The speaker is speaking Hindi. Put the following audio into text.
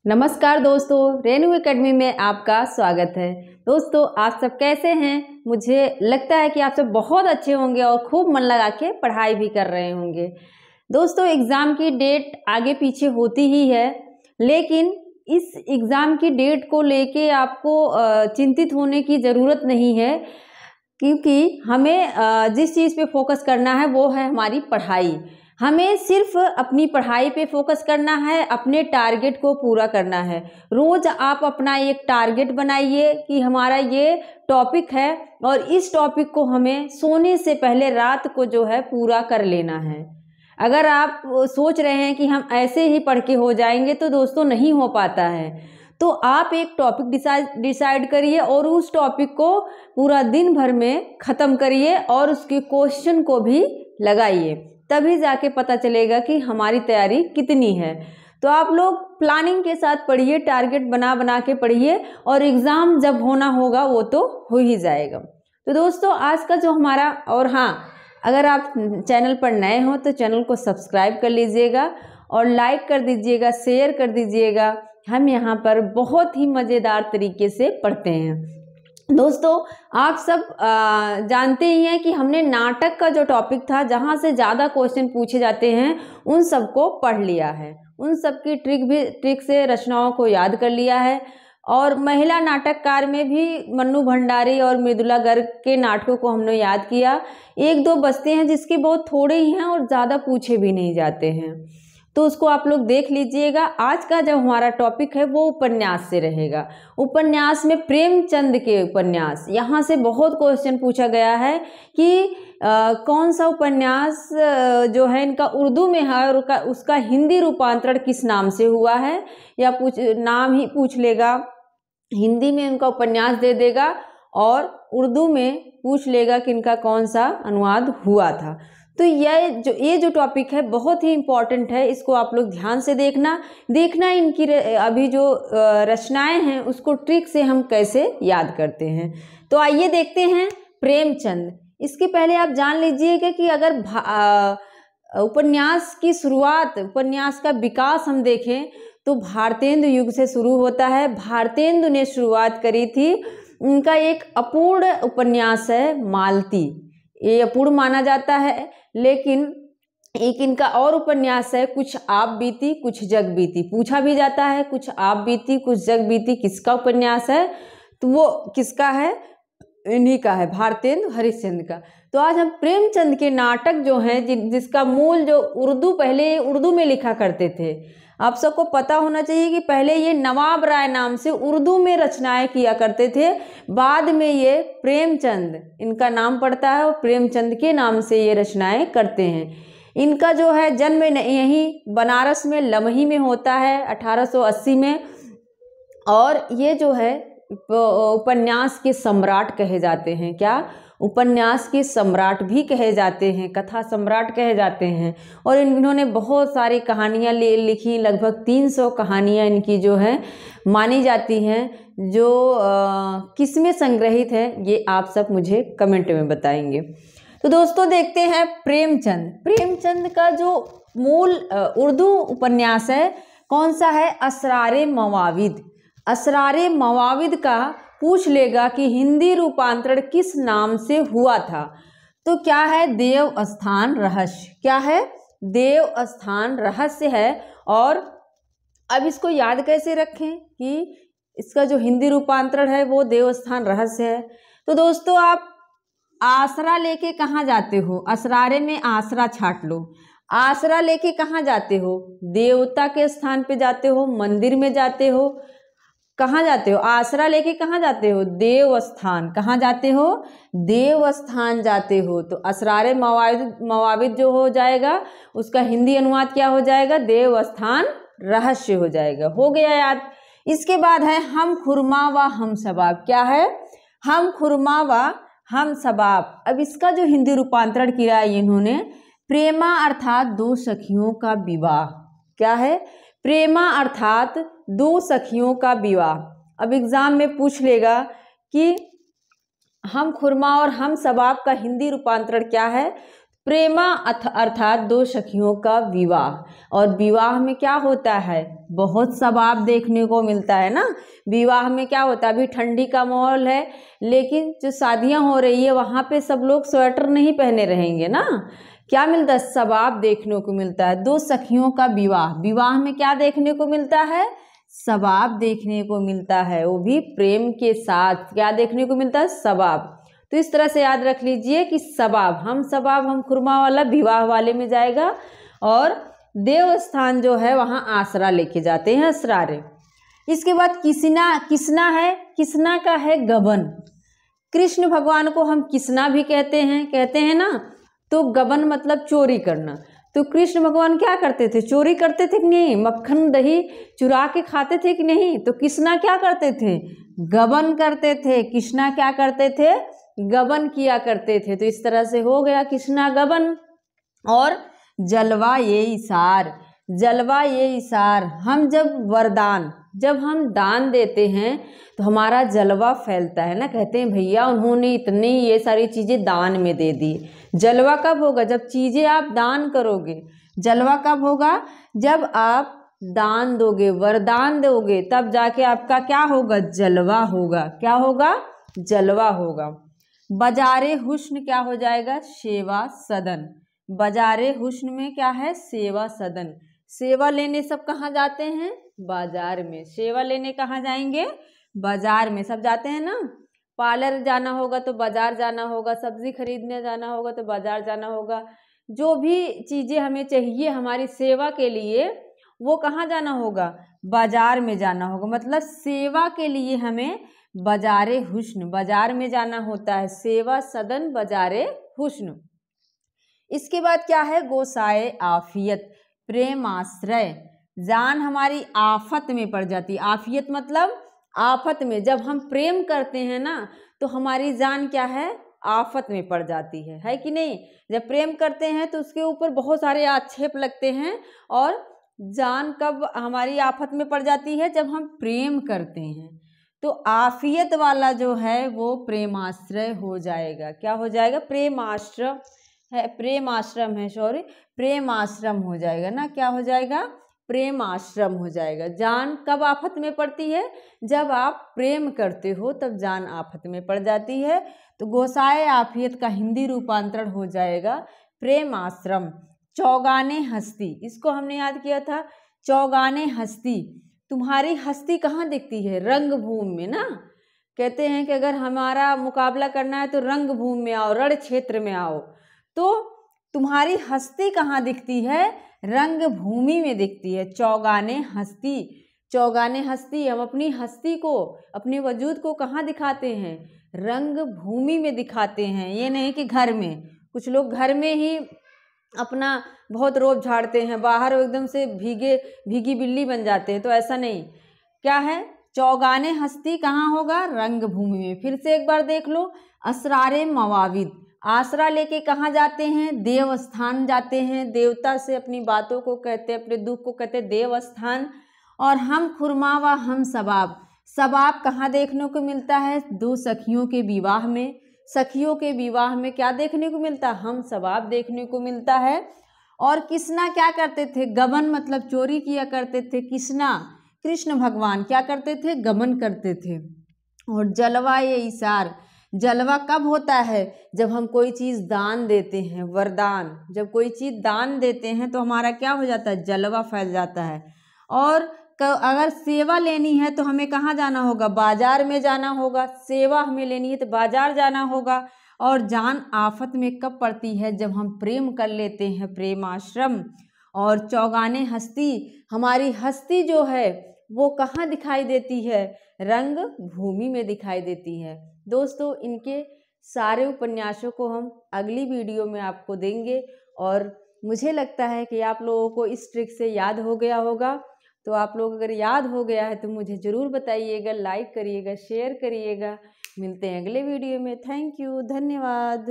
नमस्कार दोस्तों, रेनू एकेडमी में आपका स्वागत है। दोस्तों, आप सब कैसे हैं? मुझे लगता है कि आप सब बहुत अच्छे होंगे और खूब मन लगा के पढ़ाई भी कर रहे होंगे। दोस्तों, एग्ज़ाम की डेट आगे पीछे होती ही है, लेकिन इस एग्ज़ाम की डेट को लेके आपको चिंतित होने की ज़रूरत नहीं है, क्योंकि हमें जिस चीज़ पे फोकस करना है वो है हमारी पढ़ाई। हमें सिर्फ अपनी पढ़ाई पे फोकस करना है, अपने टारगेट को पूरा करना है। रोज़ आप अपना एक टारगेट बनाइए कि हमारा ये टॉपिक है और इस टॉपिक को हमें सोने से पहले रात को जो है पूरा कर लेना है। अगर आप सोच रहे हैं कि हम ऐसे ही पढ़ के हो जाएंगे तो दोस्तों नहीं हो पाता है। तो आप एक टॉपिक डिसाइड करिए और उस टॉपिक को पूरा दिन भर में ख़त्म करिए और उसके क्वेश्चन को भी लगाइए, तभी जाके पता चलेगा कि हमारी तैयारी कितनी है। तो आप लोग प्लानिंग के साथ पढ़िए, टारगेट बना बना के पढ़िए और एग्ज़ाम जब होना होगा वो तो हो ही जाएगा। तो दोस्तों, आज का जो हमारा, और हाँ, अगर आप चैनल पर नए हो तो चैनल को सब्सक्राइब कर लीजिएगा और लाइक कर दीजिएगा, शेयर कर दीजिएगा। हम यहाँ पर बहुत ही मज़ेदार तरीके से पढ़ते हैं। दोस्तों, आप सब जानते ही हैं कि हमने नाटक का जो टॉपिक था, जहाँ से ज़्यादा क्वेश्चन पूछे जाते हैं, उन सबको पढ़ लिया है। उन सब की ट्रिक से रचनाओं को याद कर लिया है। और महिला नाटककार में भी मन्नू भंडारी और मृदुला गर्ग के नाटकों को हमने याद किया। एक दो बचते हैं जिसके बहुत थोड़े ही हैं और ज़्यादा पूछे भी नहीं जाते हैं, तो उसको आप लोग देख लीजिएगा। आज का जो हमारा टॉपिक है वो उपन्यास से रहेगा। उपन्यास में प्रेमचंद के उपन्यास, यहाँ से बहुत क्वेश्चन पूछा गया है कि कौन सा उपन्यास जो है इनका उर्दू में है और उसका हिंदी रूपांतरण किस नाम से हुआ है, या नाम ही पूछ लेगा। हिंदी में उनका उपन्यास दे देगा और उर्दू में पूछ लेगा कि इनका कौन सा अनुवाद हुआ था। तो ये जो टॉपिक है बहुत ही इम्पॉर्टेंट है, इसको आप लोग ध्यान से देखना इनकी अभी जो रचनाएं हैं उसको ट्रिक से हम कैसे याद करते हैं। तो आइए देखते हैं प्रेमचंद। इसके पहले आप जान लीजिएगा कि अगर उपन्यास की शुरुआत, उपन्यास का विकास हम देखें तो भारतेंदु युग से शुरू होता है। भारतेंदु ने शुरुआत करी थी। उनका एक अपूर्ण उपन्यास है मालती, ये अपूर्ण माना जाता है, लेकिन एक इनका और उपन्यास है कुछ आप बीती कुछ जग बीती। पूछा भी जाता है कुछ आप बीती कुछ जग बीती किसका उपन्यास है, तो वो किसका है? इन्हीं का है, भारतेंदु हरिश्चंद्र का। तो आज हम प्रेमचंद के नाटक जो हैं, जिसका मूल जो पहले उर्दू में लिखा करते थे। आप सबको पता होना चाहिए कि पहले ये नवाब राय नाम से उर्दू में रचनाएं किया करते थे, बाद में ये प्रेमचंद इनका नाम पड़ता है और प्रेमचंद के नाम से ये रचनाएं करते हैं। इनका जो है जन्म यहीं बनारस में लमही में होता है 1880 में, और ये जो है उपन्यास के सम्राट कहे जाते हैं। क्या? उपन्यास के सम्राट भी कहे जाते हैं, कथा सम्राट कहे जाते हैं। और इन्होंने बहुत सारी कहानियाँ लिखी, लगभग 300 कहानियाँ इनकी जो है मानी जाती हैं। जो किसमें संग्रहित है ये आप सब मुझे कमेंट में बताएंगे। तो दोस्तों, देखते हैं प्रेमचंद का जो मूल उर्दू उपन्यास है कौन सा है? असरारे मवाविद। असरारे मवाविद का पूछ लेगा कि हिंदी रूपांतरण किस नाम से हुआ था, तो क्या है? देवस्थान रहस्य। क्या है? देवस्थान रहस्य है। और अब इसको याद कैसे रखें कि इसका जो हिंदी रूपांतरण है वो देवस्थान रहस्य है। तो दोस्तों, आप आसरा लेके कहाँ जाते हो? असरारे में आसरा छाट लो। आसरा लेके कहाँ जाते हो? देवता के स्थान पे जाते हो, मंदिर में जाते हो, कहाँ जाते हो? आसरा लेके कहाँ जाते हो? देवस्थान। कहाँ जाते हो? देवस्थान जाते हो। तो असरारे मवाविद जो हो जाएगा उसका हिंदी अनुवाद क्या हो जाएगा? देवस्थान रहस्य हो जाएगा। हो गया याद। इसके बाद है हम खुरमा व हम सबाब। क्या है? हम खुरमा व हम सबाब। अब इसका जो हिंदी रूपांतरण किया है इन्होंने, प्रेमा अर्थात दो सखियों का विवाह। क्या है? प्रेमा अर्थात दो सखियों का विवाह। अब एग्जाम में पूछ लेगा कि हम खुरमा और हम सबाब का हिंदी रूपांतरण क्या है। प्रेमा अर्थात दो सखियों का विवाह। और विवाह में क्या होता है, बहुत सबाब देखने को मिलता है ना। विवाह में क्या होता है, अभी ठंडी का माहौल है, लेकिन जो शादियां हो रही है वहाँ पे सब लोग स्वेटर नहीं पहने रहेंगे ना। क्या मिलता है, सबाब देखने को मिलता है। दो सखियों का विवाह, विवाह में क्या देखने को मिलता है, सबाब देखने को मिलता है, वो भी प्रेम के साथ। क्या देखने को मिलता है, सबाब। तो इस तरह से याद रख लीजिए कि सबाब, हम खुरमा वाला विवाह वाले में जाएगा, और देवस्थान जो है वहाँ आसरा लेके जाते हैं, असरारे। इसके बाद किसना है, किसना का है गबन। कृष्ण भगवान को हम किसना भी कहते हैं ना। तो गबन मतलब चोरी करना। तो कृष्ण भगवान क्या करते थे, चोरी करते थे कि नहीं, मक्खन दही चुरा के खाते थे कि नहीं। तो किसना क्या करते थे, गबन करते थे। कृष्णा क्या करते थे, गबन किया करते थे। तो इस तरह से हो गया किसना गबन। और जलवा ये इशार, जलवा ये इशार, हम जब हम दान देते हैं तो हमारा जलवा फैलता है ना। कहते हैं भैया उन्होंने इतनी ये सारी चीज़ें दान में दे दी। जलवा कब होगा, जब चीज़ें आप दान करोगे। जलवा कब होगा, जब आप दान दोगे, वरदान दोगे, तब जाके आपका क्या होगा, जलवा होगा। क्या होगा, जलवा होगा। बजारे हुस्न क्या हो जाएगा, सेवा सदन। बजारे हुस्न में क्या है, सेवा सदन। सेवा लेने सब कहाँ जाते हैं, बाजार में। सेवा लेने कहाँ जाएंगे, बाजार में। सब जाते हैं ना, पार्लर जाना होगा तो बाजार जाना होगा, सब्जी खरीदने जाना होगा तो बाजार जाना होगा। जो भी चीज़ें हमें चाहिए हमारी सेवा के लिए, वो कहाँ जाना होगा, बाजार में जाना होगा। मतलब सेवा के लिए हमें बाजारे हुस्न, बाजार में जाना होता है। सेवा सदन बाजारे हुस्न। इसके बाद क्या है, गोसाए आफियत, प्रेम आश्रय। जान हमारी आफत में पड़ जाती है। आफियत मतलब आफत में। जब हम प्रेम करते हैं ना तो हमारी जान क्या है, आफत में पड़ जाती है कि नहीं। जब प्रेम करते हैं तो उसके ऊपर बहुत सारे आक्षेप लगते हैं। और जान कब हमारी आफत में पड़ जाती है, जब हम प्रेम करते हैं। तो आफियत वाला जो है वो प्रेमाश्रय हो जाएगा। क्या हो जाएगा, प्रेमाश्रय है, प्रेम आश्रम है, सॉरी, प्रेम आश्रम हो जाएगा ना। क्या हो जाएगा, प्रेम आश्रम हो जाएगा। जान कब आफत में पड़ती है, जब आप प्रेम करते हो तब जान आफत में पड़ जाती है। तो गोसाए आफियत का हिंदी रूपांतरण हो जाएगा प्रेम आश्रम। चौगाने हस्ती, इसको हमने याद किया था। चौगाने हस्ती, तुम्हारी हस्ती कहाँ दिखती है, रंगभूमि में ना। कहते हैं कि अगर हमारा मुकाबला करना है तो रंगभूमि में आओ, रण क्षेत्र में आओ। तो तुम्हारी हस्ती कहाँ दिखती है, रंग भूमि में दिखती है। चौगाने हस्ती, चौगाने हस्ती, हम अपनी हस्ती को, अपने वजूद को कहाँ दिखाते हैं, रंग भूमि में दिखाते हैं। ये नहीं कि घर में, कुछ लोग घर में ही अपना बहुत रोब झाड़ते हैं, बाहर एकदम से भीगी बिल्ली बन जाते हैं। तो ऐसा नहीं, क्या है, चौगाने हस्ती कहाँ होगा, रंग भूमि में। फिर से एक बार देख लो, असरारे मवाविद, आसरा लेके कहाँ जाते हैं, देवस्थान जाते हैं। देवता से अपनी बातों को कहते हैं, अपने दुख को कहते हैं देवस्थान। और हम खुरमा व हम सबाब, सबाब कहाँ देखने को मिलता है, दो सखियों के विवाह में। सखियों के विवाह में क्या देखने को मिलता है, हम सबाब देखने को मिलता है। और किसना क्या करते थे, गबन मतलब चोरी किया करते थे। किसना, कृष्ण भगवान क्या करते थे, गमन करते थे। और जलवा ये इशार, जलवा कब होता है, जब हम कोई चीज़ दान देते हैं, वरदान। जब कोई चीज़ दान देते हैं तो हमारा क्या हो जाता है, जलवा फैल जाता है। और अगर सेवा लेनी है तो हमें कहाँ जाना होगा, बाजार में जाना होगा। सेवा हमें लेनी है तो बाजार जाना होगा। और जान आफत में कब पड़ती है, जब हम प्रेम कर लेते हैं, प्रेम आश्रम। और चौगाने हस्ती, हमारी हस्ती जो है वो कहाँ दिखाई देती है, रंग भूमि में दिखाई देती है। दोस्तों, इनके सारे उपन्यासों को हम अगली वीडियो में आपको देंगे। और मुझे लगता है कि आप लोगों को इस ट्रिक से याद हो गया होगा। तो आप लोग अगर याद हो गया है तो मुझे ज़रूर बताइएगा, लाइक करिएगा, शेयर करिएगा। मिलते हैं अगले वीडियो में। थैंक यू, धन्यवाद।